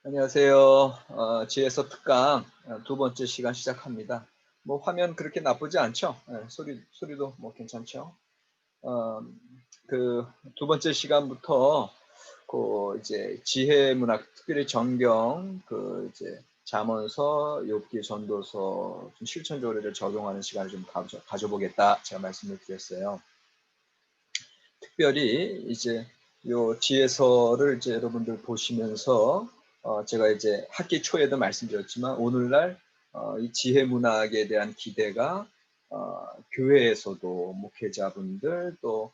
안녕하세요. 지에서 특강 두 번째 시간 시작합니다. 뭐 화면 그렇게 나쁘지 않죠? 소리도 뭐 괜찮죠? 어, 그 두 번째 시간부터 그 이제 지혜 문학, 특별히 정경, 그 이제 잠언서, 욥기, 전도서 좀 실천적으로 적용하는 시간을 좀 가져보겠다 제가 말씀을 드렸어요. 특별히 이제 요 지혜서를 이제 여러분들 보시면서 제가 이제 학기 초에도 말씀드렸지만 오늘날 이 지혜 문학에 대한 기대가 교회에서도 목회자분들 또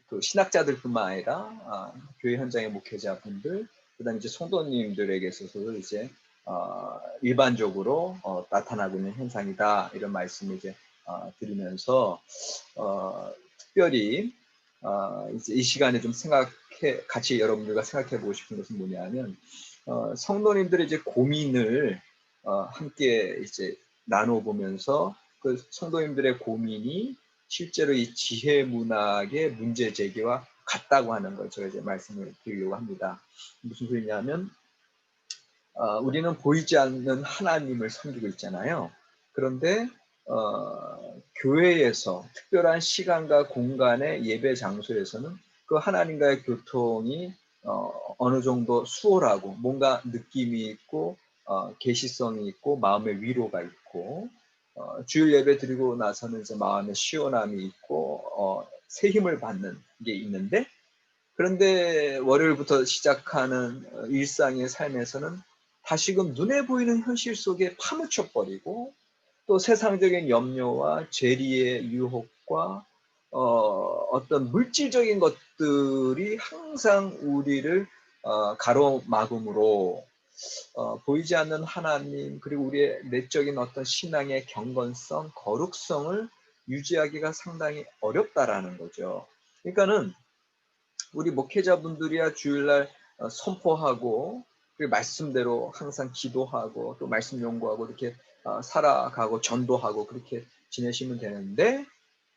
그 신학자들뿐만 아니라 교회 현장의 목회자분들 그다음 이제 성도님들에게 있어서도 이제 일반적으로 나타나고 있는 현상이다 이런 말씀을 이제 드리면서 특별히 이제 이 시간에 좀 같이 여러분들과 생각해 보고 싶은 것은 뭐냐면, 성도님들의 이제 고민을, 함께 이제 나눠보면서 그 성도님들의 고민이 실제로 이 지혜 문학의 문제 제기와 같다고 하는 걸 제가 이제 말씀을 드리려고 합니다. 무슨 소리냐면, 우리는 보이지 않는 하나님을 섬기고 있잖아요. 그런데 교회에서 특별한 시간과 공간의 예배 장소에서는 그 하나님과의 교통이 어느 정도 수월하고 뭔가 느낌이 있고 계시성이 있고 마음의 위로가 있고 주일 예배 드리고 나서는 이제 마음의 시원함이 있고 새 힘을 받는 게 있는데 그런데 월요일부터 시작하는 일상의 삶에서는 다시금 눈에 보이는 현실 속에 파묻혀 버리고 또 세상적인 염려와 재리의 유혹과 어떤 물질적인 것들이 항상 우리를 가로막음으로 보이지 않는 하나님 그리고 우리의 내적인 어떤 신앙의 경건성, 거룩성을 유지하기가 상당히 어렵다라는 거죠. 그러니까는 우리 목회자분들이야 주일날 선포하고 그리고 말씀대로 항상 기도하고 또 말씀 연구하고 이렇게 살아가고 전도하고 그렇게 지내시면 되는데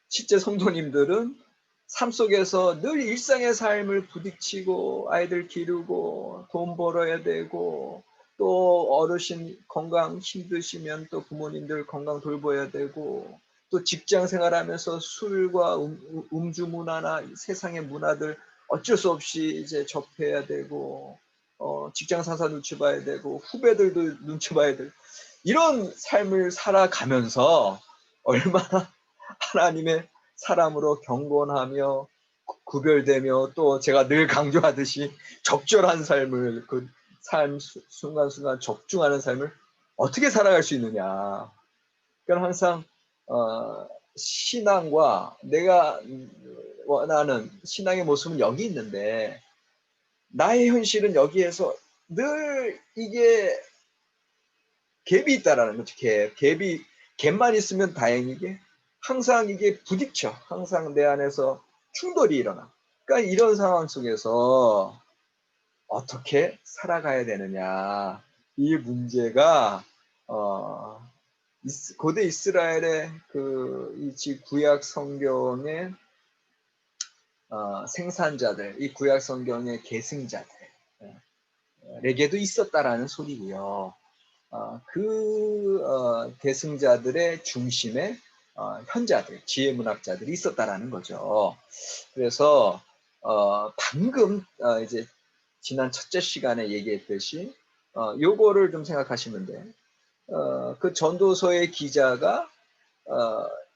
실제 성도님들은 삶 속에서 늘 일상의 삶을 부딪히고 아이들 기르고 돈 벌어야 되고 또 어르신 건강 힘드시면 또 부모님들 건강 돌봐야 되고 또 직장 생활하면서 술과 음주 문화나 세상의 문화들 어쩔 수 없이 이제 접해야 되고 직장 상사 눈치 봐야 되고 후배들도 눈치 봐야 되고 이런 삶을 살아가면서 얼마나 하나님의 사람으로 경건하며 구별되며 또 제가 늘 강조하듯이 적절한 삶을 그 삶 순간순간 적중하는 삶을 어떻게 살아갈 수 있느냐. 그러니까 항상 신앙과 내가 원하는 신앙의 모습은 여기 있는데 나의 현실은 여기에서 늘 이게 갭이 있다라는 거죠. 갭만 있으면 다행이게 항상 이게 부딪혀. 항상 내 안에서 충돌이 일어나. 그러니까 이런 상황 속에서 어떻게 살아가야 되느냐. 이 문제가 고대 이스라엘의 이 구약 성경의 생산자들, 이 구약 성경의 계승자들에게도 있었다라는 소리고요. 계승자들의 중심에 현자들, 지혜문학자들이 있었다라는 거죠. 그래서 방금 이제 지난 첫째 시간에 얘기했듯이 요거를 좀 생각하시면 돼. 그 전도서의 기자가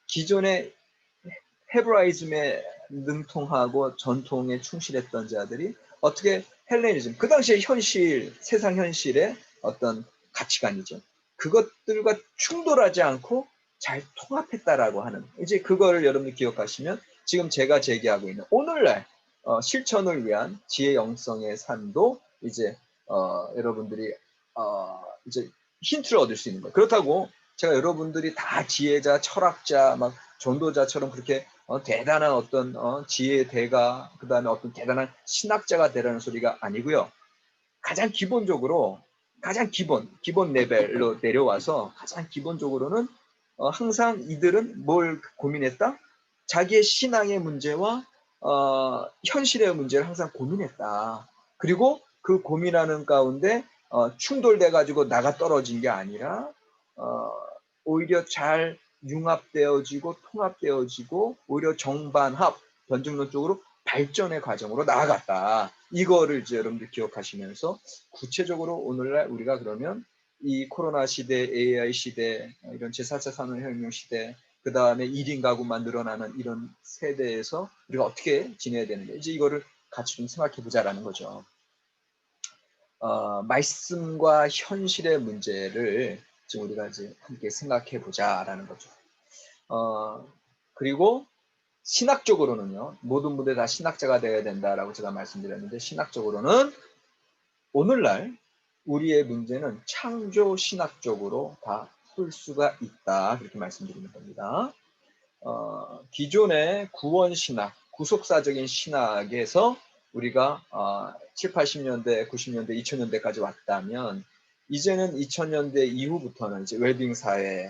기존의 헤브라이즘에 능통하고 전통에 충실했던 자들이 어떻게 헬레니즘, 그 당시의 현실, 세상 현실의 어떤 가치관이죠. 그것들과 충돌하지 않고 잘 통합했다라고 하는, 이제 그거를 여러분이 기억하시면 지금 제가 제기하고 있는 오늘날 실천을 위한 지혜 영성의 삶도 이제 여러분들이 이제 힌트를 얻을 수 있는 거예요. 그렇다고 제가 여러분들이 다 지혜자, 철학자, 막 전도자처럼 그렇게 대단한 어떤 지혜의 대가, 그 다음에 어떤 대단한 신학자가 되라는 소리가 아니고요. 가장 기본적으로, 가장 기본 레벨로 내려와서 가장 기본적으로는 항상 이들은 뭘 고민했다? 자기의 신앙의 문제와 현실의 문제를 항상 고민했다. 그리고 그 고민하는 가운데 충돌돼 가지고 나가 떨어진 게 아니라 오히려 잘 융합되어지고 통합되어지고 오히려 정반합 변증론 쪽으로 발전의 과정으로 나아갔다. 이거를 이제 여러분들 기억하시면서 구체적으로 오늘날 우리가 그러면 이 코로나 시대, AI 시대, 이런 제4차 산업혁명 시대, 그 다음에 1인 가구만 늘어나는 이런 세대에서 우리가 어떻게 지내야 되는지 이제 이거를 같이 좀 생각해 보자라는 거죠. 말씀과 현실의 문제를 지금 우리가 이제 함께 생각해 보자라는 거죠. 그리고 신학적으로는요, 모든 분들 다 신학자가 되어야 된다라고 제가 말씀드렸는데, 신학적으로는 오늘날 우리의 문제는 창조 신학적으로 다 풀 수가 있다. 그렇게 말씀드리는 겁니다. 기존의 구원 신학, 구속사적인 신학에서 우리가 7, 80년대, 90년대, 2000년대까지 왔다면 이제는 2000년대 이후부터는 이제 웰빙 사회,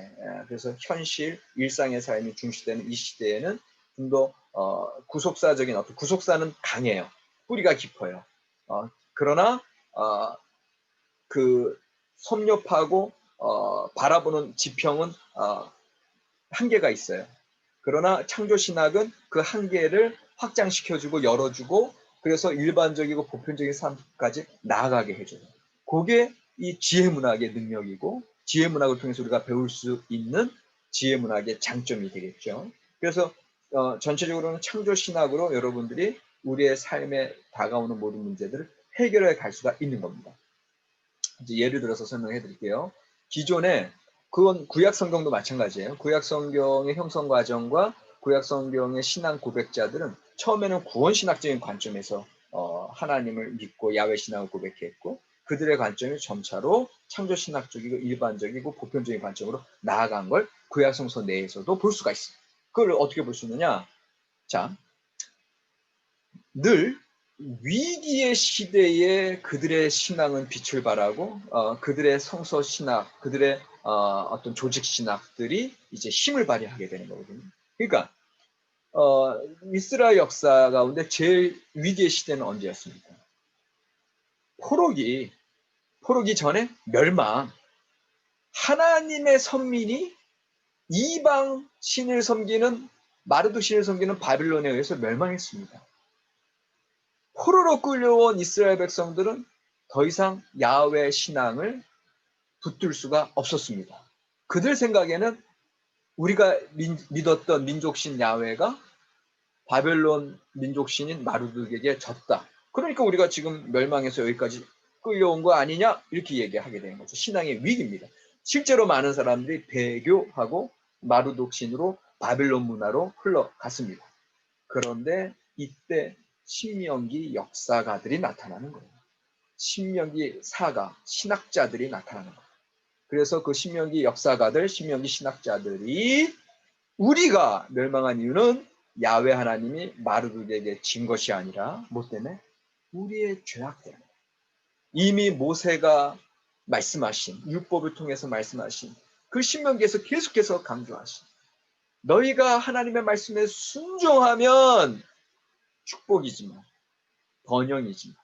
그래서 현실, 일상의 삶이 중시되는 이 시대에는 좀 더 구속사적인 어떤 구속사는 강해요. 뿌리가 깊어요. 그러나 그 섭렵하고 바라보는 지평은 한계가 있어요. 그러나 창조신학은 그 한계를 확장시켜주고 열어주고 그래서 일반적이고 보편적인 삶까지 나아가게 해줘요. 그게 이 지혜문학의 능력이고 지혜문학을 통해서 우리가 배울 수 있는 지혜문학의 장점이 되겠죠. 그래서 전체적으로는 창조신학으로 여러분들이 우리의 삶에 다가오는 모든 문제들을 해결해 갈 수가 있는 겁니다. 이제 예를 들어서 설명해 드릴게요. 기존에 그건 구약 성경도 마찬가지예요. 구약 성경의 형성 과정과 구약 성경의 신앙 고백자들은 처음에는 구원 신학적인 관점에서 하나님을 믿고 야훼 신앙을 고백했고 그들의 관점이 점차로 창조 신학적이고 일반적이고 보편적인 관점으로 나아간 걸 구약 성서 내에서도 볼 수가 있어요. 그걸 어떻게 볼 수 있느냐? 자, 늘 위기의 시대에 그들의 신앙은 빛을 발하고 그들의 성서 신학, 그들의 어떤 조직 신학들이 이제 힘을 발휘하게 되는 거거든요. 그러니까 이스라엘 역사 가운데 제일 위기의 시대는 언제였습니까? 포로기 전에 멸망. 하나님의 선민이 이방 신을 섬기는 마르두 신을 섬기는 바빌론에 의해서 멸망했습니다. 포로로 끌려온 이스라엘 백성들은 더 이상 야훼 신앙을 붙들 수가 없었습니다. 그들 생각에는 우리가 믿었던 민족신 야훼가 바벨론 민족신인 마르둑에게 졌다. 그러니까 우리가 지금 멸망해서 여기까지 끌려온 거 아니냐? 이렇게 얘기하게 되는 거죠. 신앙의 위기입니다. 실제로 많은 사람들이 배교하고 마르둑신으로 바벨론 문화로 흘러갔습니다. 그런데 이때 신명기 역사가들이 나타나는 거예요. 신명기 사가, 신학자들이 나타나는 거예요. 그래서 그 신명기 역사가들, 신명기 신학자들이 우리가 멸망한 이유는 야훼 하나님이 마르둑에게 진 것이 아니라 뭐 때문에? 우리의 죄악 때문에. 이미 모세가 말씀하신, 율법을 통해서 말씀하신 그 신명기에서 계속해서 강조하신 너희가 하나님의 말씀에 순종하면 축복이지만 번영이지만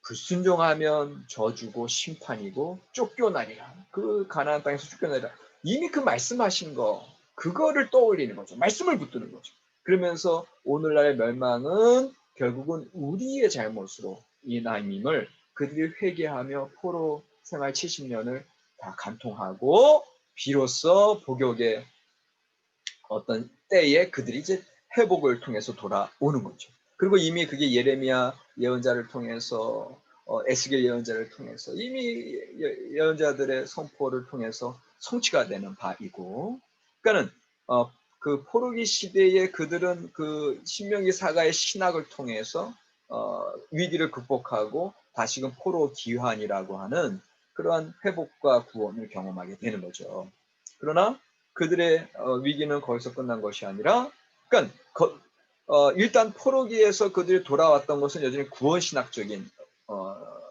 불순종하면 저주고 심판이고 쫓겨나리라. 그 가나안 땅에서 쫓겨나리라. 이미 그 말씀하신 거 그거를 떠올리는 거죠. 말씀을 붙드는 거죠. 그러면서 오늘날의 멸망은 결국은 우리의 잘못으로 인함임을 그들이 회개하며 포로 생활 70년을 다 간통하고 비로소 복역의 어떤 때에 그들이 이제 회복을 통해서 돌아오는 거죠. 그리고 이미 그게 예레미야 예언자를 통해서 에스겔 예언자를 통해서 이미 예언자들의 선포를 통해서 성취가 되는 바이고, 그러니까는 그 포로기 시대에 그들은 그 신명기 사가의 신학을 통해서 위기를 극복하고 다시금 포로 귀환이라고 하는 그러한 회복과 구원을 경험하게 되는 거죠. 그러나 그들의 위기는 거기서 끝난 것이 아니라, 그러니까 일단 포로기에서 그들이 돌아왔던 것은 여전히 구원신학적인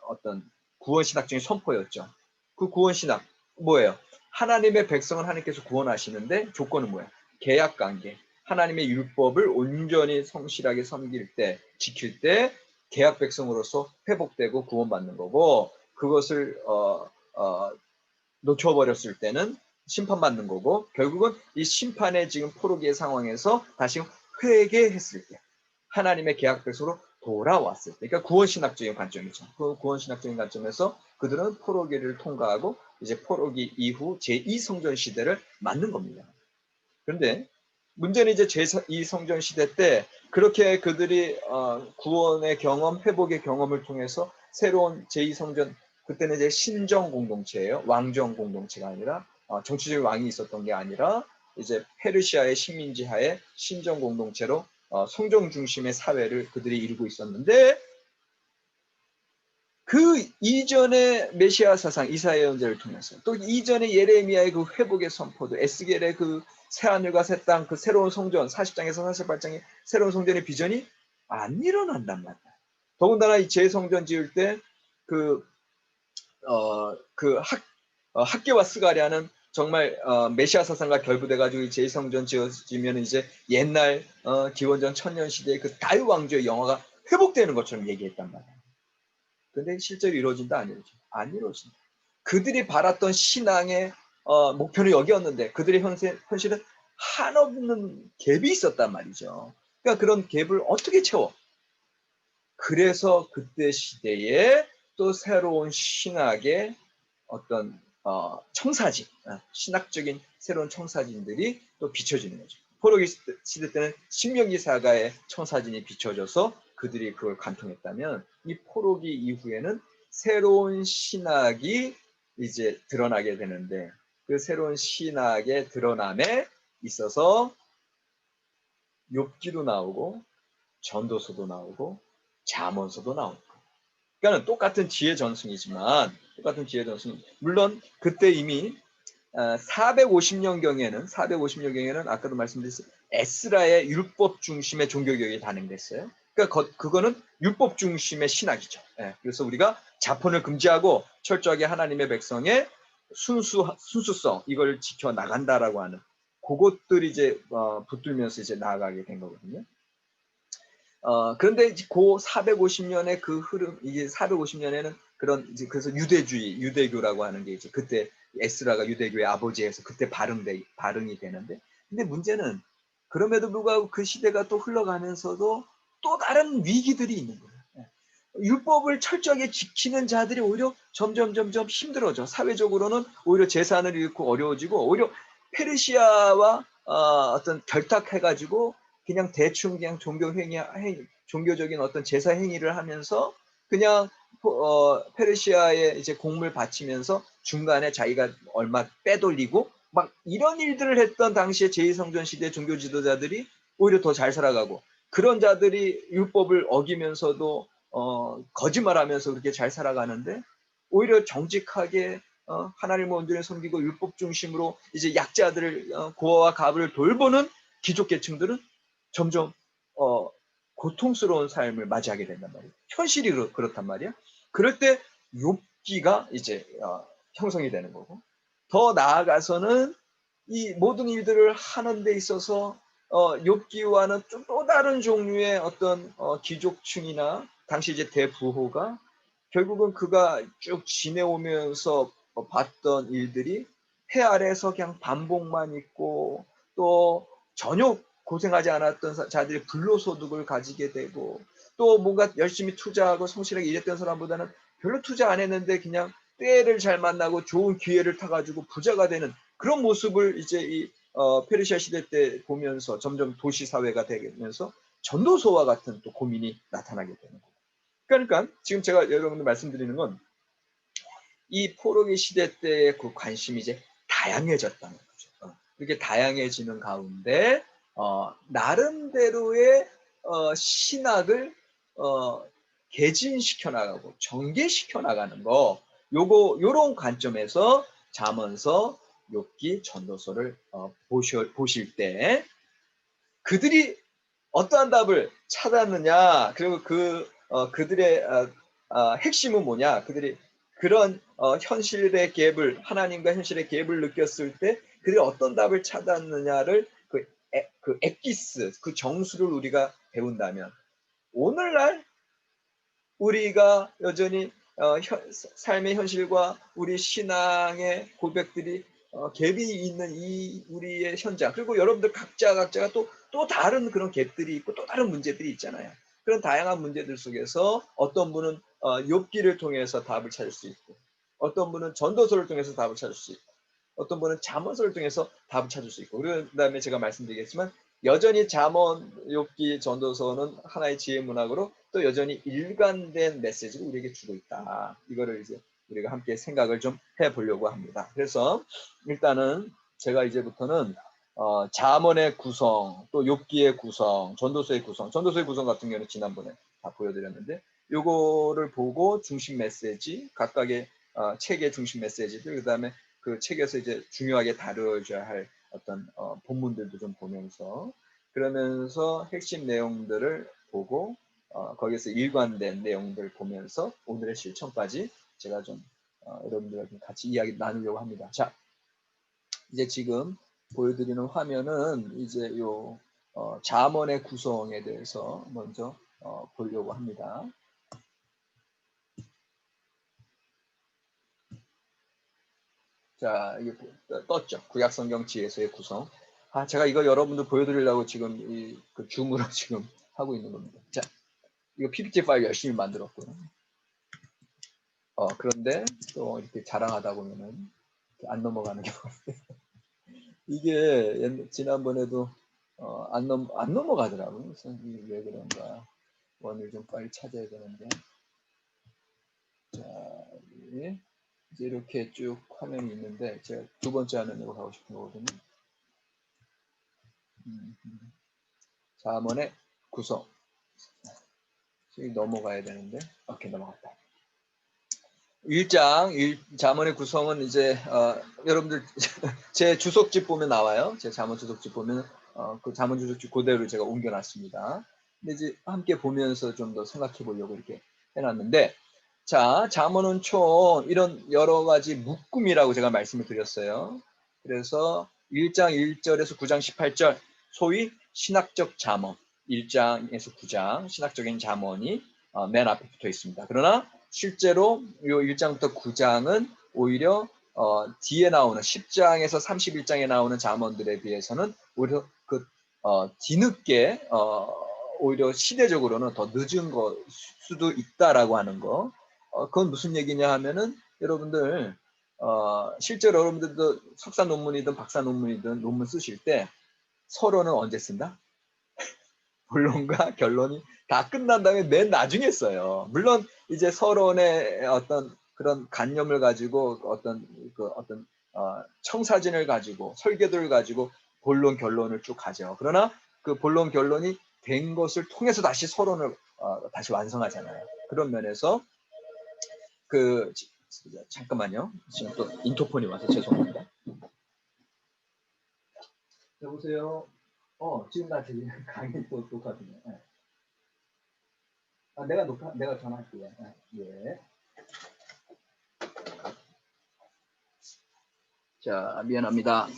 어떤 구원신학적인 선포였죠. 그 구원신학 뭐예요? 하나님의 백성을 하나님께서 구원하시는데 조건은 뭐예요? 계약관계. 하나님의 율법을 온전히 성실하게 섬길 때, 지킬 때 계약 백성으로서 회복되고 구원받는 거고, 그것을 놓쳐버렸을 때는 심판받는 거고, 결국은 이 심판의 지금 포로기의 상황에서 다시 회개했을 때 하나님의 계약 백성으로 돌아왔을 때, 그러니까 구원신학적인 관점이죠. 그 구원신학적인 관점에서 그들은 포로기를 통과하고 이제 포로기 이후 제2성전 시대를 맞는 겁니다. 그런데 문제는 이제 제2성전 시대 때 그렇게 그들이 구원의 경험, 회복의 경험을 통해서 새로운 제2성전, 그때는 이제 신정 공동체예요. 왕정 공동체가 아니라 정치적인 왕이 있었던 게 아니라 이제 페르시아의 식민지 하에 신정 공동체로 성전 중심의 사회를 그들이 이루고 있었는데, 그 이전의 메시아 사상 이사야 예언자를 통해서, 또 이전의 예레미야의 그 회복의 선포도, 에스겔의 그 새하늘과 새 땅, 그 새로운 성전 40장에서 48장의 새로운 성전의 비전이 안 일어난단 말이야. 더군다나 이 재성전 지을 때그 학계와 스가랴는 정말 메시아 사상과 결부돼가지고 이 제2성전 지어지면 이제 옛날 기원전 천년 시대의 그 다윗 왕조의 영화가 회복되는 것처럼 얘기했단 말이야. 근데 실제로 이루어진다, 안 이루어진다? 안 이루어진다. 그들이 바랐던 신앙의 목표는 여기였는데 그들의 현실은 한없는 갭이 있었단 말이죠. 그러니까 그런 갭을 어떻게 채워? 그래서 그때 시대에 또 새로운 신학의 어떤 청사진, 신학적인 새로운 청사진들이 또 비춰지는 거죠. 포로기 시대 때는 신명기사가의 청사진이 비춰져서 그들이 그걸 관통했다면, 이 포로기 이후에는 새로운 신학이 이제 드러나게 되는데, 그 새로운 신학의 드러남에 있어서 욥기도 나오고 전도서도 나오고 잠언서도 나오고, 그러니까 똑같은 지혜 전승이지만, 물론 그때 이미 450년경에는 아까도 말씀드렸어요. 에스라의 율법 중심의 종교개혁이 단행됐어요. 그러니까 그거는 율법 중심의 신학이죠. 예, 그래서 우리가 자폰을 금지하고 철저하게 하나님의 백성의 순수성, 이걸 지켜 나간다라고 하는 그것들이 이제 붙들면서 이제 나아가게 된 거거든요. 그런데 이제 그 450년의 그 흐름, 이게 450년에는 그런 이제 그래서 유대교라고 하는 게 이제 그때 에스라가 유대교의 아버지에서 그때 발흥이 되는데, 근데 문제는 그럼에도 불구하고 그 시대가 또 흘러가면서도 또 다른 위기들이 있는 거예요. 율법을 철저하게 지키는 자들이 오히려 점점 힘들어져. 사회적으로는 오히려 재산을 잃고 어려워지고, 오히려 페르시아와 어떤 결탁해가지고 그냥 대충 그냥 종교적인 어떤 제사 행위를 하면서 그냥 페르시아에 이제 공물 바치면서 중간에 자기가 얼마 빼돌리고 막 이런 일들을 했던 당시에 제2성전 시대 종교 지도자들이 오히려 더 잘 살아가고, 그런 자들이 율법을 어기면서도 거짓말하면서 그렇게 잘 살아가는데, 오히려 정직하게 하나님을 온전히 섬기고 율법 중심으로 이제 약자들을 고아와 가부를 돌보는 귀족 계층들은 점점 고통스러운 삶을 맞이하게 된단 말이에요. 현실이 그렇단 말이에요. 그럴 때 욥기가 이제 형성이 되는 거고, 더 나아가서는 이 모든 일들을 하는 데 있어서 욥기와는 또 다른 종류의 어떤 귀족층이나 당시 이제 대부호가 결국은 그가 쭉 지내오면서 봤던 일들이 해 아래에서 그냥 반복만 있고, 또 전혀 고생하지 않았던 자들이 불로소득을 가지게 되고, 또 뭔가 열심히 투자하고 성실하게 일했던 사람보다는 별로 투자 안 했는데 그냥 때를 잘 만나고 좋은 기회를 타가지고 부자가 되는 그런 모습을 이제 이 페르시아 시대 때 보면서 점점 도시 사회가 되면서 전도서와 같은 또 고민이 나타나게 되는 거예요. 그러니까 지금 제가 여러분들 말씀드리는 건 이 포로기 시대 때의 그 관심이 이제 다양해졌다는 거죠. 이렇게 다양해지는 가운데 나름대로의 신학을 개진시켜 나가고 전개시켜 나가는 거, 요런 관점에서 잠언서, 욥기, 전도서를 보실 때 그들이 어떠한 답을 찾았느냐, 그리고 그들의 핵심은 뭐냐, 그들이 그런 현실의 갭을, 하나님과 현실의 갭을 느꼈을 때 그들이 어떤 답을 찾았느냐를 그 엑기스, 그 정수를 우리가 배운다면 오늘날 우리가 여전히 삶의 현실과 우리 신앙의 고백들이 갭이 있는 이 우리의 현장, 그리고 여러분들 각자가 또 다른 그런 갭들이 있고 또 다른 문제들이 있잖아요. 그런 다양한 문제들 속에서 어떤 분은 욥기를 통해서 답을 찾을 수 있고, 어떤 분은 전도서를 통해서 답을 찾을 수 있고, 어떤 분은 잠언서를 통해서 답을 찾을 수 있고, 그다음에 제가 말씀드리겠지만 여전히 잠언, 욥기, 전도서는 하나의 지혜 문학으로 또 여전히 일관된 메시지를 우리에게 주고 있다. 이거를 이제 우리가 함께 생각을 좀 해보려고 합니다. 그래서 일단은 제가 이제부터는 잠언의 구성, 또 욥기의 구성, 전도서의 구성 같은 경우는 지난번에 다 보여드렸는데, 요거를 보고 중심 메시지, 각각의 책의 중심 메시지들, 그다음에 그 책에서 이제 중요하게 다루어져야 할 어떤 본문들도 좀 보면서, 그러면서 핵심 내용들을 보고 거기에서 일관된 내용들 보면서 오늘의 실천까지 제가 좀 여러분들과 좀 같이 이야기 나누려고 합니다. 자, 이제 지금 보여드리는 화면은 이제 요 잠언의 구성에 대해서 먼저 보려고 합니다. 자, 이게 떴죠. 구약성경 지혜서의 구성. 제가 이거 여러분들 보여드리려고 지금 그 줌으로 지금 하고 있는 겁니다. 자, 이거 PPT 파일 열심히 만들었고요. 그런데 또 이렇게 자랑하다 보면은 안 넘어가는 경우. 이게 지난번에도 안 넘어가더라고요. 그래서 왜 그런가. 원을 좀 빨리 찾아야 되는데. 자, 이제 이렇게 쭉 화면이 있는데 제가 두 번째 화면으로 가고 싶은 거거든요. 잠언의 구성. 넘어가야 되는데. 오케이, 넘어갔다. 1장 잠언의 구성은 이제 여러분들 제 주석집 보면 나와요. 제 잠언 주석집 보면 그 잠언 주석집 그대로 제가 옮겨놨습니다. 근데 이제 함께 보면서 좀 더 생각해 보려고 이렇게 해놨는데, 자, 잠언은 총 이런 여러 가지 묶음이라고 제가 말씀을 드렸어요. 그래서 1장 1절에서 9장 18절 소위 신학적 잠언, 1장에서 9장 신학적인 잠언이 맨 앞에 붙어 있습니다. 그러나 실제로 이 1장부터 9장은 오히려 뒤에 나오는 10장에서 31장에 나오는 잠언들에 비해서는 오히려 그 뒤늦게 오히려 시대적으로는 더 늦은 것 수도 있다라고 하는 거. 그건 무슨 얘기냐 하면은 여러분들 실제로 여러분들도 석사 논문이든 박사 논문이든 논문 쓰실 때 서론은 언제 쓴다? 본론과 결론이 다 끝난 다음에 맨 나중에 써요. 물론 이제 서론의 어떤 그런 관념을 가지고 어떤 청사진을 가지고 설계도를 가지고 본론 결론을 쭉 가죠. 그러나 그 본론 결론이 된 것을 통해서 다시 서론을 다시 완성하잖아요. 그런 면에서 잠깐만요. 지금 또 인터폰이 와서 죄송합니다. 여보세요. 지금 나 지금 강의 또 녹화중이야. 네. 내가 전화할게요. 예. 자, 미안합니다.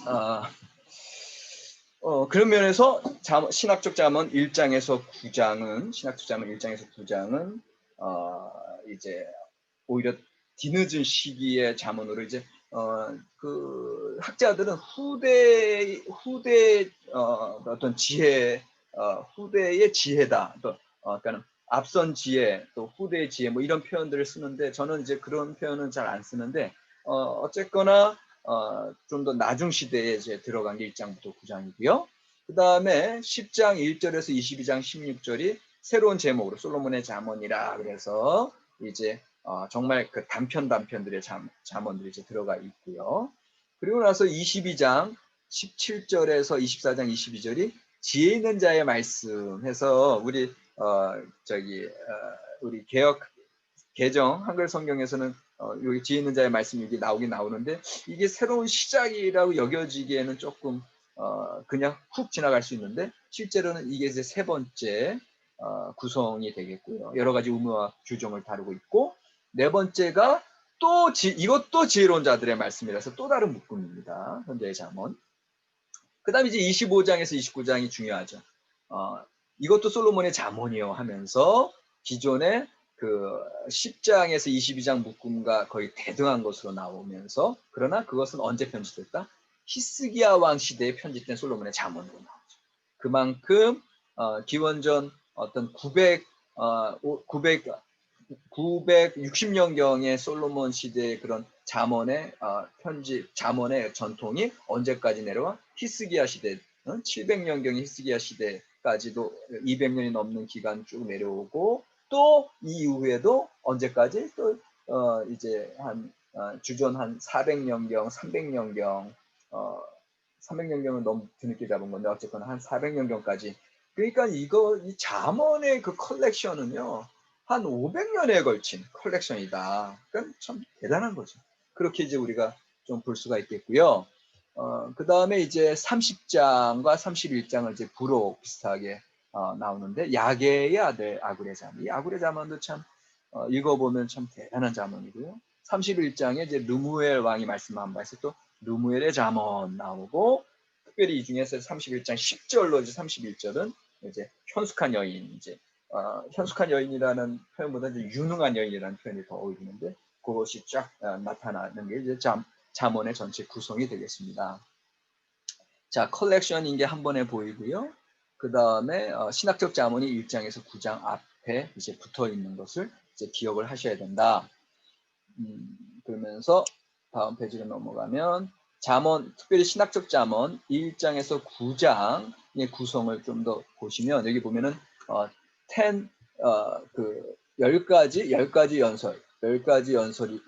그런 면에서 신학적 잠언 1장에서 9장은 이제 오히려 뒤늦은 시기의 잠언으로 이제 그 학자들은 후대 어떤 지혜, 후대의 지혜다. 또 그러니까 앞선 지혜, 또 후대의 지혜 뭐 이런 표현들을 쓰는데 저는 이제 그런 표현은 잘 안 쓰는데 어쨌거나 좀 더 나중 시대에 이제 들어간 게 1장부터 9장이고요. 그 다음에 10장 1절에서 22장 16절이 새로운 제목으로 솔로몬의 잠언이라 그래서 이제 정말 그 단편들의 잠언들이 이제 들어가 있고요. 그리고 나서 22장 17절에서 24장 22절이 지혜 있는 자의 말씀 해서 우리 우리 개정 한글 성경에서는 여기 지혜 있는 자의 말씀이 이게 나오는데 이게 새로운 시작이라고 여겨지기에는 조금 그냥 훅 지나갈 수 있는데 실제로는 이게 이제 세 번째 구성이 되겠고요. 여러 가지 의무와 규정을 다루고 있고, 네 번째가 이것도 지혜로운 자들의 말씀이라서 또 다른 묶음입니다. 현재의 잠언. 그 다음에 이제 25장에서 29장이 중요하죠. 이것도 솔로몬의 잠언이요 하면서 기존의 그 10장에서 22장 묶음과 거의 대등한 것으로 나오면서, 그러나 그것은 언제 편집됐다? 히스기야 왕 시대에 편집된 솔로몬의 잠언으로 나오죠. 그만큼 기원전 어떤 960년경의 솔로몬 시대의 그런 잠언의 편집, 잠언의 전통이 언제까지 내려와? 히스기야 시대, 700년경의 히스기야 시대까지도 200년이 넘는 기간 쭉 내려오고, 또 이후에도 언제까지? 또 이제 한 주전 한 400년경, 300년경, 300년경은 너무 뒤늦게 잡은 건데 어쨌거나 한 400년경까지. 그러니까 이 잠언의 그 컬렉션은요, 한 500년에 걸친 컬렉션이다. 그러니까 참 대단한 거죠. 그렇게 이제 우리가 좀 볼 수가 있겠고요. 그 다음에 이제 30장과 31장을 이제 부록 비슷하게 나오는데, 야게의 아들 아굴의 잠언. 이 아굴의 잠언도 참 읽어보면 참 대단한 잠언이고요. 31장에 이제 르무엘 왕이 말씀한 바에서 또 르무엘의 잠언 나오고, 특별히 이 중에서 31장 10절로 이제 31절은 이제 현숙한 여인, 이제 현숙한 여인이라는 표현보다 이제 유능한 여인이라는 표현이 더 어울리는데, 그것이 쫙 나타나는 게 이제 잠언의 전체 구성이 되겠습니다. 자, 컬렉션인 게 한 번에 보이고요. 그 다음에 신학적 잠언이 1장에서 9장 앞에 이제 붙어 있는 것을 이제 기억을 하셔야 된다. 그러면서 다음 페이지로 넘어가면 잠언, 특별히 신학적 잠언 1장에서 9장의 구성을 좀 더 보시면, 여기 보면은 10가지 연설, 10가지 연설이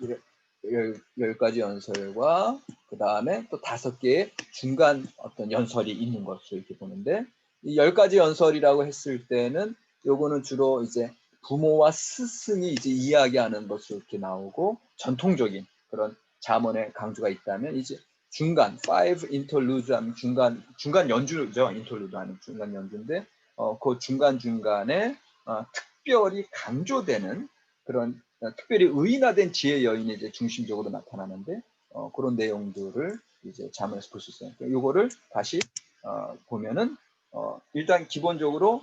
10가지 연설과 그 다음에 또 5개의 중간 어떤 연설이 있는 것으로 이렇게 보는데, 이 10가지 연설이라고 했을 때는 요거는 주로 이제 부모와 스승이 이제 이야기하는 것으로 이렇게 나오고, 전통적인 그런 잠언의 강조가 있다면, 이제 중간 5 interlude 하면 중간 연주죠. interlude 하는 중간 연주인데, 그 중간에 특별히 강조되는 그런 특별히 의인화된 지혜 여인이 이제 중심적으로 나타나는데, 그런 내용들을 이제 잠언에서 볼 수 있어요. 이거를 다시 보면은 일단 기본적으로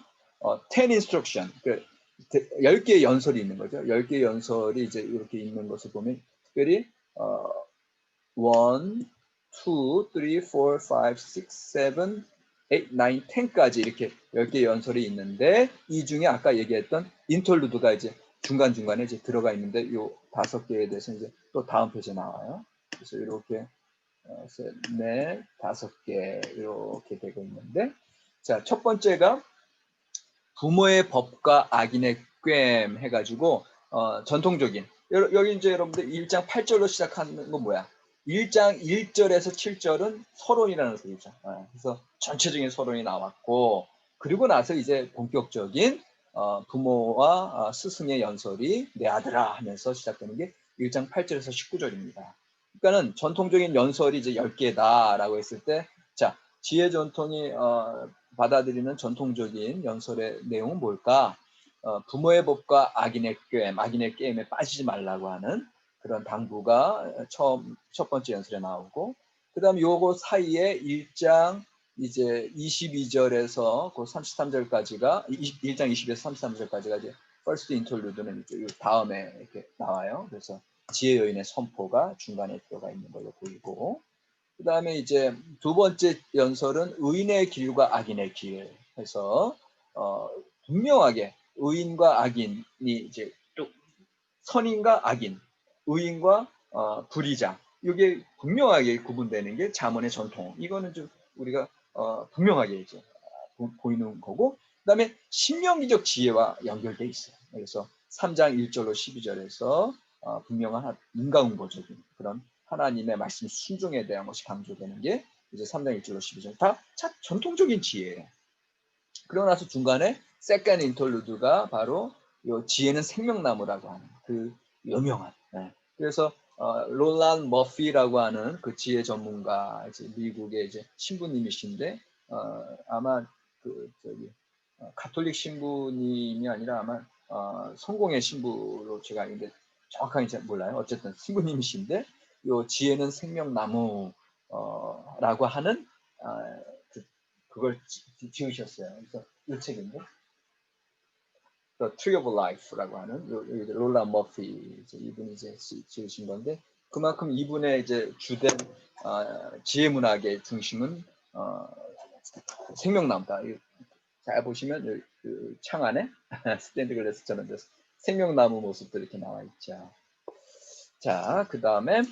10 instruction, 10개의 연설이 있는 거죠. 10개의 연설이 이제 이렇게 있는 것을 보면, 특별히 1, 2, 3, 4, 5, 6, 7, 8, 9, 10까지 이렇게 10개의 연설이 있는데, 이 중에 아까 얘기했던 인터루드가 이제 중간중간에 이제 들어가 있는데, 요 5개에 대해서 이제 또 다음 페이지에 나와요. 그래서 이렇게 셋, 넷, 5개 이렇게 되고 있는데, 자, 첫 번째가 부모의 법과 악인의 괸 해가지고 전통적인, 여기 이제 여러분들 1장 8절로 시작하는 건 뭐야? 1장 1절에서 7절은 서론이라는 소리죠. 그래서 전체적인 서론이 나왔고, 그리고 나서 이제 본격적인 부모와 스승의 연설이 내 아들아 하면서 시작되는 게 1장 8절에서 19절입니다. 그러니까는 전통적인 연설이 이제 10개다라고 했을 때, 자, 지혜 전통이 받아들이는 전통적인 연설의 내용은 뭘까? 부모의 법과 악인의 게임에 빠지지 말라고 하는 그런 당부가 첫 번째 연설에 나오고, 그 다음에 요거 사이에 1장 이제 22절에서 그 33절까지가 1장 20에서 33절까지가 이제 first interlude는 이제 다음에 이렇게 나와요. 그래서 지혜 여인의 선포가 중간에 들어가 있는 걸로 보이고, 그 다음에 이제 두 번째 연설은 의인의 길과 악인의 길 해서 분명하게 의인과 악인이 이제 또 선인과 악인, 의인과 불의자, 이게 분명하게 구분되는 게 잠언의 전통. 이거는 좀 우리가 분명하게 이제 보이는 거고, 그 다음에 신명기적 지혜와 연결돼 있어요. 그래서 3장 1절로 12절에서 분명한 인과응보적인 그런 하나님의 말씀 순종에 대한 것이 강조되는 게 이제 3장 1절로 12절. 다 전통적인 지혜예요. 그러고 나서 중간에 세컨드 인터루드가 바로 요 지혜는 생명나무라고 하는 그 유명한. 그래서 롤란 머피라고 하는 그 지혜 전문가, 이제 미국의 이제 신부님이신데, 아마 그 가톨릭 신부님이 아니라 아마 성공의 신부로 제가 알는데 정확하게 잘 몰라요. 어쨌든 신부님이신데, 요 지혜는 생명나무라고 하는 그걸 지으셨어요. 그래서 이 책인데, The Tree of Life라고 하는 롤라 머피 이분이 이제 지으신 건데 그만큼 이분의 이제 주된 지혜 문학의 중심은 생명나무다. 잘 보시면 그 창 안에 스탠드 글래스처럼 생명나무 모습도 이렇게 나와 있죠. 자, 그 다음에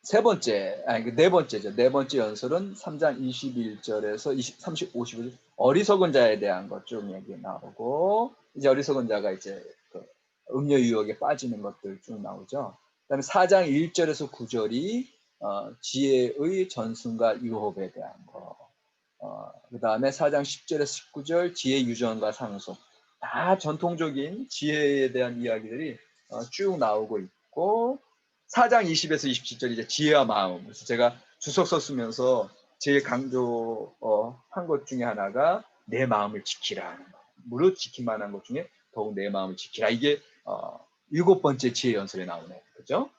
세 번째, 네 번째죠. 네 번째 연설은 3장 21절에서 55절 어리석은 자에 대한 것 쭉 얘기 나오고 이제 어리석은 자가 이제 그 음료 유혹에 빠지는 것들 쭉 나오죠. 그다음에 4장 1절에서 9절이 지혜의 전승과 유혹에 대한 거. 그다음에 4장 10절에서 19절 지혜 유전과 상속. 다 전통적인 지혜에 대한 이야기들이 쭉 나오고 있고 4장 20에서 27절 이제 지혜와 마음. 그래서 제가 주석서 쓰면서 제일 강조한 것 중에 하나가 내 마음을 지키라 하는 거. 무릇 지킬만한 것 중에 더욱 내 마음을 지키라. 이게 7번째 지혜 연설에 나오네요. 그죠?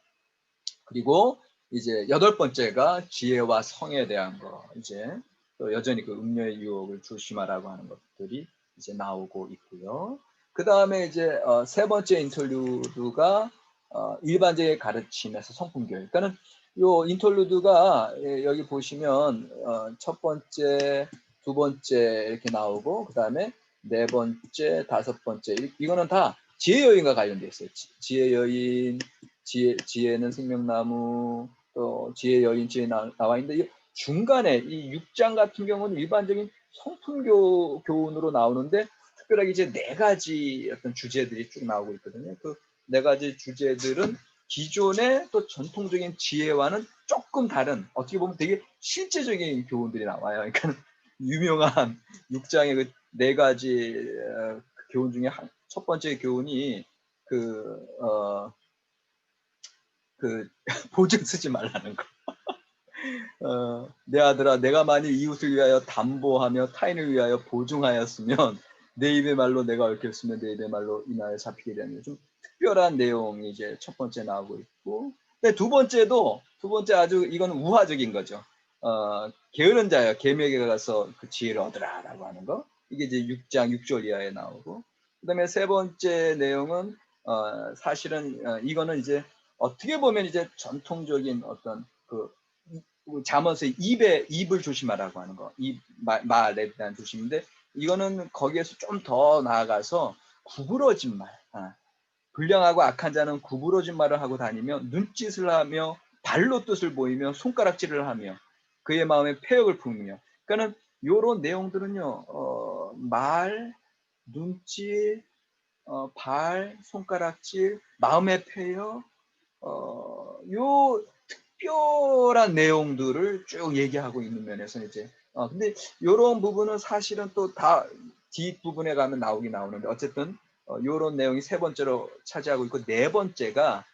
그리고 이제 8번째가 지혜와 성에 대한 거. 이제 또 여전히 그 음료의 유혹을 조심하라고 하는 것들이 이제 나오고 있고요. 그 다음에 이제 세 번째 인터루드가 일반적인 가르침에서 성품교육. 그러니까는 요 인터루드가 여기 보시면 첫 번째, 두 번째 이렇게 나오고 그 다음에 네 번째, 다섯 번째 이거는 다 지혜 여인과 관련돼 있어요. 지혜 여인, 지혜는 생명나무, 또 지혜 여인, 지혜 나와 있는데 중간에 이 6장 같은 경우는 일반적인 성품 교훈으로 나오는데 특별하게 이제 네 가지 어떤 주제들이 쭉 나오고 있거든요. 그 네 가지 주제들은 기존의 또 전통적인 지혜와는 조금 다른 어떻게 보면 되게 실제적인 교훈들이 나와요. 그러니까 유명한 6장의 그 네 가지 교훈 중에 첫 번째 교훈이 보증 쓰지 말라는 거. 내 아들아, 내가 만일 이웃을 위하여 담보하며 타인을 위하여 보증하였으면 내 입의 말로 내가 얽혔으면 내 입의 말로 인하여 잡히게 되는 좀 특별한 내용이 이제 첫 번째 나오고 있고, 근데 두 번째 아주 이거는 우화적인 거죠. 게으른 자여 계명에 가서 그 지혜를 얻으라라고 하는 거. 이게 이제 6장 6절 이하에 나오고, 그다음에 세 번째 내용은 사실은 이거는 이제 어떻게 보면 이제 전통적인 어떤 그 잠언서의 입을 조심하라고 하는 거, 말에 대한 조심인데 이거는 거기에서 좀 더 나아가서 구부러진 말, 불량하고 악한 자는 구부러진 말을 하고 다니며 눈짓을 하며 발로 뜻을 보이며 손가락질을 하며 그의 마음에 패역을 품으며, 그러니까는 이런 내용들은요, 말, 눈짓, 발, 손가락질, 마음의 패역, 요 특별한 내용들을 쭉 얘기하고 있는 면에서 이제 근데 이런 부분은 사실은 또 다 뒷부분에 가면 나오는데 어쨌든 이런 내용이 세 번째로 차지하고 있고 네 번째가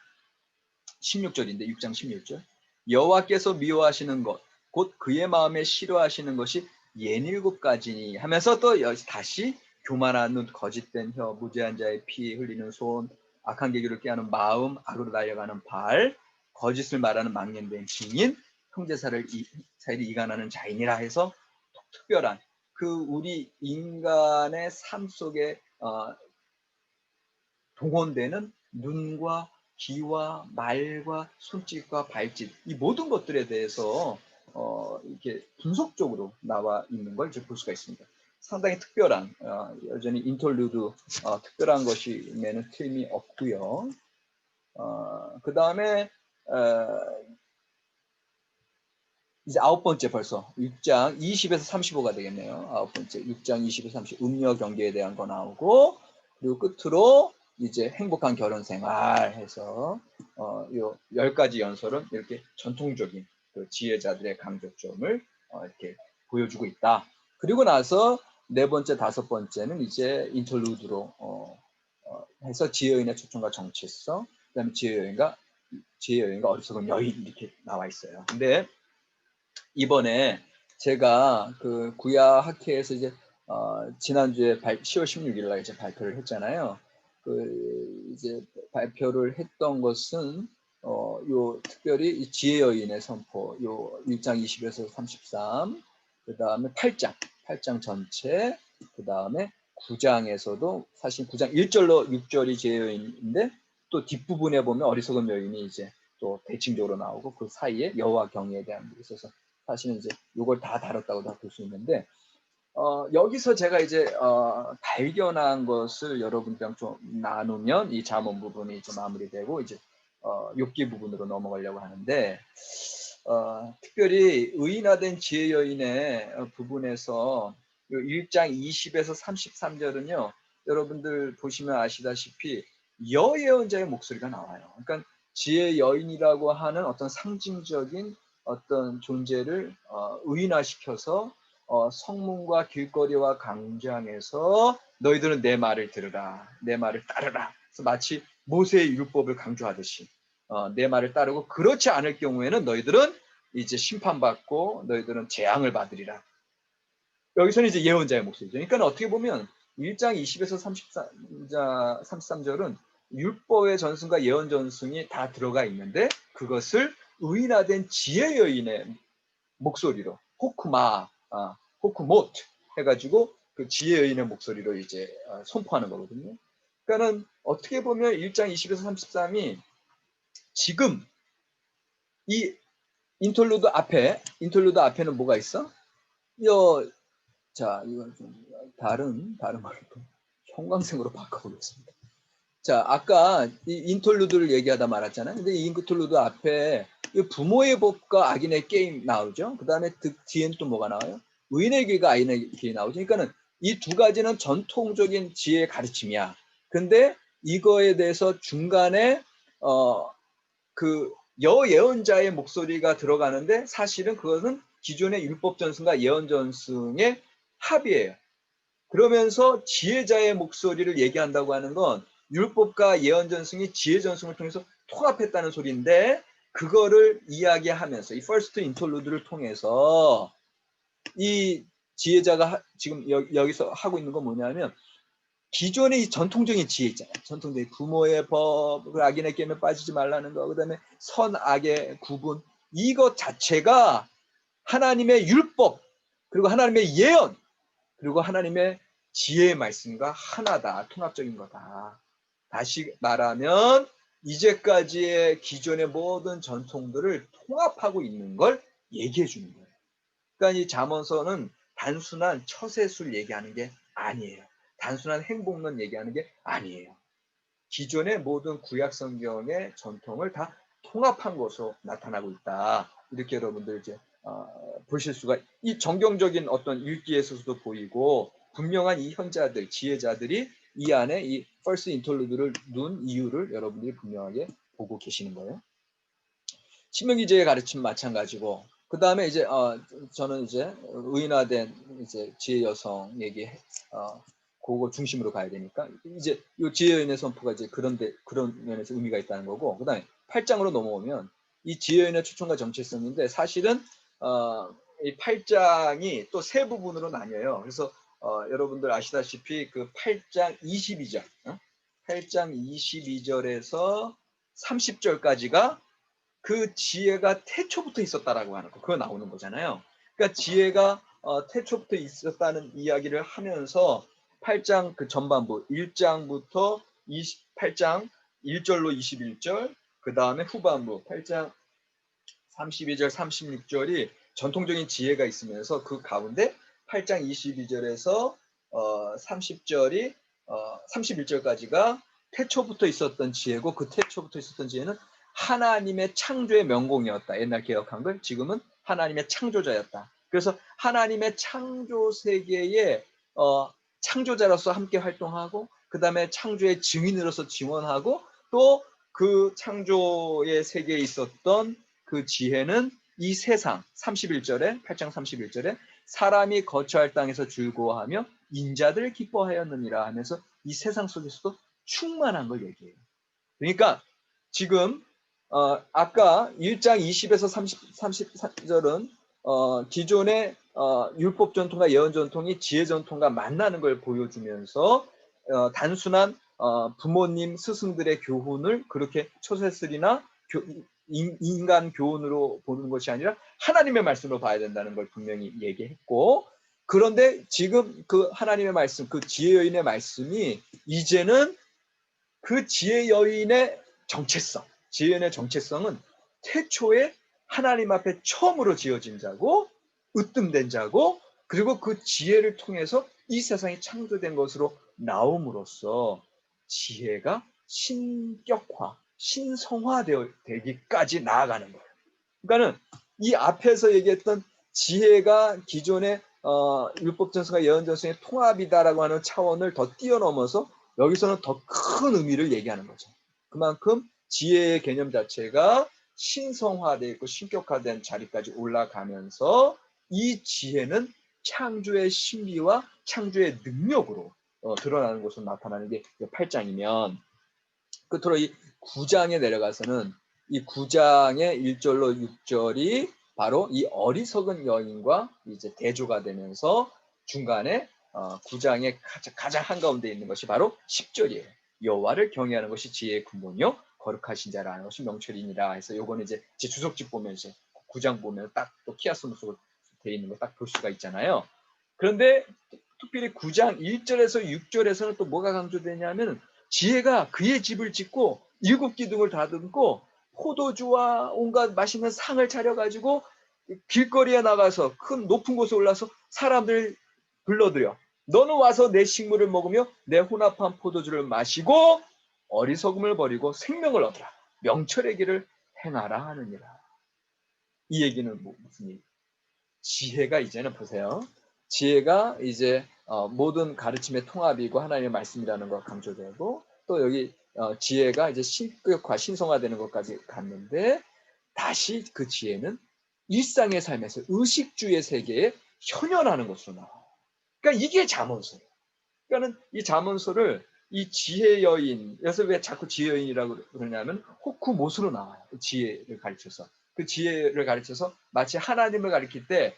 16절인데 6장 16절 여호와께서 미워하시는 것 곧 그의 마음에 싫어하시는 것이 옌일곱 가지니 하면서 또 다시 교만한 눈, 거짓된 혀, 무죄한 자의 피 흘리는 손, 악한 계기를 깨하는 마음, 악으로 달려가는 발, 거짓을 말하는 망령된 증인, 형제사를 이간하는 자인이라 해서 특별한 그 우리 인간의 삶 속에 동원되는 눈과 귀와 말과 손짓과 발짓 이 모든 것들에 대해서 이렇게 분석적으로 나와 있는 걸 볼 수가 있습니다. 상당히 특별한 여전히 인터루드 특별한 것임에는 틀림이 없고요. 그 다음에 이제 아홉 번째 벌써 6장 20에서 35가 되겠네요. 아홉 번째 6장 20에서 30 음녀 경계에 대한 거 나오고 그리고 끝으로 이제 행복한 결혼 생활 해서 요 10가지 연설은 이렇게 전통적인 그 지혜자들의 강조점을 이렇게 보여주고 있다. 그리고 나서 네 번째, 다섯 번째는 이제 인터루드로 해서 지혜인의 초점과 정체성, 그다음에 지혜여인과 어리석은 여인 이렇게 나와 있어요. 근데 이번에 제가 그 구야학회에서 이제 지난주에 10월 16일 날 이제 발표를 했잖아요. 그 이제 발표를 했던 것은 요 특별히 이 지혜 여인의 선포 요 1장 20에서 33 그다음에 8장 전체 그 다음에 9장에서도 사실 9장 1절로 6절이 지혜 여인인데 또 뒷부분에 보면 어리석은 여인이 이제 또 대칭적으로 나오고 그 사이에 여호와 경외에 대한 게 있어서 사실은 이제 이걸 다 다뤘다고 다 볼 수 있는데 여기서 제가 이제 발견한 것을 여러분들랑 좀 나누면 이 잠언 부분이 좀 마무리되고 이제 욥기 부분으로 넘어가려고 하는데 특별히 의인화된 지혜 여인의 부분에서 1장 20에서 33절은요. 여러분들 보시면 아시다시피 여예언자의 목소리가 나와요. 그러니까 지혜 여인이라고 하는 어떤 상징적인 어떤 존재를 의인화시켜서 성문과 길거리와 광장에서 너희들은 내 말을 들으라, 내 말을 따르라. 그래서 마치 모세의 율법을 강조하듯이 내 말을 따르고 그렇지 않을 경우에는 너희들은 이제 심판받고 너희들은 재앙을 받으리라. 여기서는 이제 예언자의 목소리죠. 그러니까 어떻게 보면 1장 20에서 33절은 율법의 전승과 예언 전승이 다 들어가 있는데 그것을 의인화된 지혜 여인의 목소리로 호크마, 호크못 해가지고 그 지혜 여인의 목소리로 이제 선포하는 거거든요. 그러니까는 어떻게 보면 1장 20에서 33이 지금 이 인터루드 앞에는 뭐가 있어? 자, 이건 좀 다른 말로 형광색으로 바꿔보겠습니다. 자, 아까 이 인터루드를 얘기하다 말았잖아요. 근데 이 인터루드 앞에 부모의 법과 악인의 게임 나오죠. 그 다음에 뒤에는 또 뭐가 나와요? 의인의 길과 악인의 길이 나오죠. 그러니까는 이 두 가지는 전통적인 지혜의 가르침이야. 근데 이거에 대해서 중간에 그 여예언자의 목소리가 들어가는데 사실은 그것은 기존의 율법 전승과 예언 전승의 합이에요. 그러면서 지혜자의 목소리를 얘기한다고 하는 건 율법과 예언 전승이 지혜 전승을 통해서 통합했다는 소리인데 그거를 이야기하면서 이 퍼스트 인터루드를 통해서 이 지혜자가 지금 여기서 하고 있는 건 뭐냐면 기존의 이 전통적인 지혜 있잖아요. 전통적인 부모의 법, 악인의 게임에 빠지지 말라는 거, 그 다음에 선악의 구분, 이것 자체가 하나님의 율법, 그리고 하나님의 예언, 그리고 하나님의 지혜의 말씀과 하나다, 통합적인 거다. 다시 말하면 이제까지의 기존의 모든 전통들을 통합하고 있는 걸 얘기해 주는 거예요. 그러니까 이 잠언서는 단순한 처세술 얘기하는 게 아니에요. 단순한 행복론 얘기하는 게 아니에요. 기존의 모든 구약 성경의 전통을 다 통합한 것으로 나타나고 있다. 이렇게 여러분들 이제 보실 수가 이 정경적인 어떤 읽기에서도 보이고 분명한 이 현자들, 지혜자들이 이 안에 이 first interlude를 넣은 이유를 여러분들이 분명하게 보고 계시는 거예요. 신명기제의 가르침 마찬가지고 그 다음에 이제 저는 이제 의인화된 이제 지혜 여성 얘기 그거 중심으로 가야 되니까 이제 이 지혜 여인의 선포가 이제 그런 면에서 의미가 있다는 거고 그 다음에 8장으로 넘어오면 이 지혜 여인의 추천과 정체성인데 사실은 이 8장이 또 세 부분으로 나뉘어요. 그래서 여러분들 아시다시피 그 8장 22절 8장 22절에서 30절까지가 그 지혜가 태초부터 있었다라고 하는 거, 그거 나오는 거잖아요. 그러니까 지혜가 태초부터 있었다는 이야기를 하면서 8장 그 전반부 1장부터 8장 1절로 21절, 그 다음에 후반부 8장 32절, 36절이 전통적인 지혜가 있으면서 그 가운데 8장 22절에서 30절이 31절까지가 태초부터 있었던 지혜고 그 태초부터 있었던 지혜는 하나님의 창조의 명공이었다. 옛날 개혁 한글, 지금은 하나님의 창조자였다. 그래서 하나님의 창조 세계에 창조자로서 함께 활동하고 그 다음에 창조의 증인으로서 지원하고 또 그 창조의 세계에 있었던 그 지혜는 이 세상 31절에 8장 31절에 사람이 거처할 땅에서 즐거워하며 인자들 기뻐하였느니라 하면서 이 세상 속에서도 충만한 걸 얘기해요. 그러니까 지금 아까 1장 20에서 33절은 기존의 율법 전통과 예언 전통이 지혜 전통과 만나는 걸 보여주면서 단순한 부모님 스승들의 교훈을 그렇게 처세술이나 인간 교훈으로 보는 것이 아니라 하나님의 말씀으로 봐야 된다는 걸 분명히 얘기했고 그런데 지금 그 하나님의 말씀, 그 지혜 여인의 말씀이 이제는 그 지혜 여인의 정체성, 지혜 여인의 정체성은 태초에 하나님 앞에 처음으로 지어진 자고 으뜸된 자고 그리고 그 지혜를 통해서 이 세상이 창조된 것으로 나옴으로써 지혜가 신격화, 신성화되기까지 나아가는 거예요. 그러니까는 이 앞에서 얘기했던 지혜가 기존의 율법전서가 예언전서의 통합이다라고 하는 차원을 더 뛰어넘어서 여기서는 더 큰 의미를 얘기하는 거죠. 그만큼 지혜의 개념 자체가 신성화되어 있고 신격화된 자리까지 올라가면서 이 지혜는 창조의 신비와 창조의 능력으로 드러나는 것으로 나타나는 게 8장이면 끝으로 이 9장에 내려가서는 이 9장의 1절로 6절이 바로 이 어리석은 여인과 이제 대조가 되면서 중간에 9장의 가장 한가운데 있는 것이 바로 10절이에요. 여호와를 경외하는 것이 지혜의 근본이요 거룩하신 자라는 것이 명철이니라 해서 요거는 이제 제 주석집 보면 이제 9장 보면 딱 또 키아스모스로 되어 있는 거 딱 볼 수가 있잖아요. 그런데 특별히 9장 1절에서 6절에서는 또 뭐가 강조되냐면 지혜가 그의 집을 짓고 7기둥을 다듬고 포도주와 온갖 맛있는 상을 차려가지고 길거리에 나가서 큰 높은 곳에 올라서 사람들 불러들여 너는 와서 내 식물을 먹으며 내 혼합한 포도주를 마시고 어리석음을 버리고 생명을 얻으라 명철의 길을 행하라 하느니라. 이 얘기는 무슨 얘기? 지혜가 이제는 보세요. 지혜가 이제 모든 가르침의 통합이고 하나님의 말씀이라는 걸 강조되고 또 여기 지혜가 이제 신격화, 신성화되는 것까지 갔는데 다시 그 지혜는 일상의 삶에서 의식주의 세계에 현현하는 것으로 나와요. 그러니까 이게 잠언서예요. 그러니까는 이 잠언서를 이 지혜 여인, 그래서 왜 자꾸 지혜 여인이라고 그러냐면 호쿠못으로 나와요. 그 지혜를 가르쳐서. 그 지혜를 가르쳐서 마치 하나님을 가리킬 때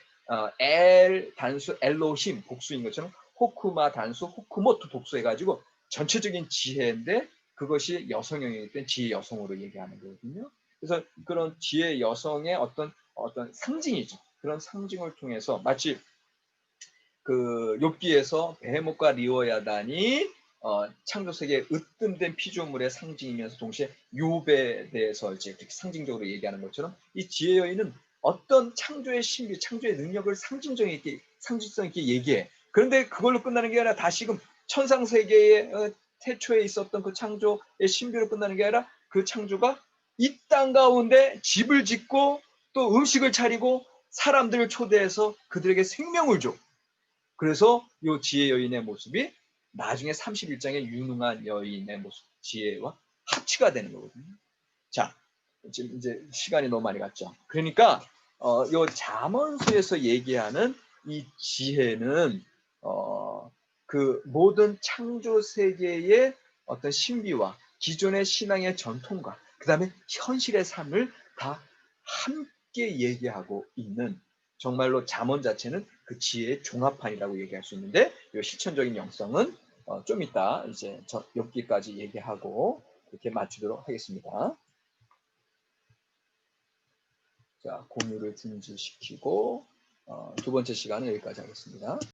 엘 단수 엘로힘 복수인 것처럼 호쿠마 단수 호쿠모트 복수해가지고 전체적인 지혜인데 그것이 여성형이기 때문에 지혜 여성으로 얘기하는 거거든요. 그래서 그런 지혜 여성의 어떤 상징이죠. 그런 상징을 통해서 마치 그 욥기에서 베헤못과 리워야단이 창조세계의 으뜸된 피조물의 상징이면서 동시에 욥에 대해서 이제 상징적으로 얘기하는 것처럼 이 지혜 여인은 어떤 창조의 신비, 창조의 능력을 상징성 있게 얘기해. 그런데 그걸로 끝나는 게 아니라 다시금 천상 세계의 태초에 있었던 그 창조의 신비로 끝나는 게 아니라 그 창조가 이 땅 가운데 집을 짓고 또 음식을 차리고 사람들을 초대해서 그들에게 생명을 줘. 그래서 이 지혜 여인의 모습이 나중에 31장의 유능한 여인의 모습, 지혜와 합치가 되는 거거든요. 자, 지금 이제 시간이 너무 많이 갔죠. 그러니까 이 잠언서에서 얘기하는 이 지혜는 그 모든 창조 세계의 어떤 신비와 기존의 신앙의 전통과 그 다음에 현실의 삶을 다 함께 얘기하고 있는 정말로 잠언 자체는 그 지혜의 종합판이라고 얘기할 수 있는데 이 실천적인 영성은 좀 이따 이제 엽기까지 얘기하고 이렇게 마치도록 하겠습니다. 자, 공유를 중지시키고 두 번째 시간은 여기까지 하겠습니다.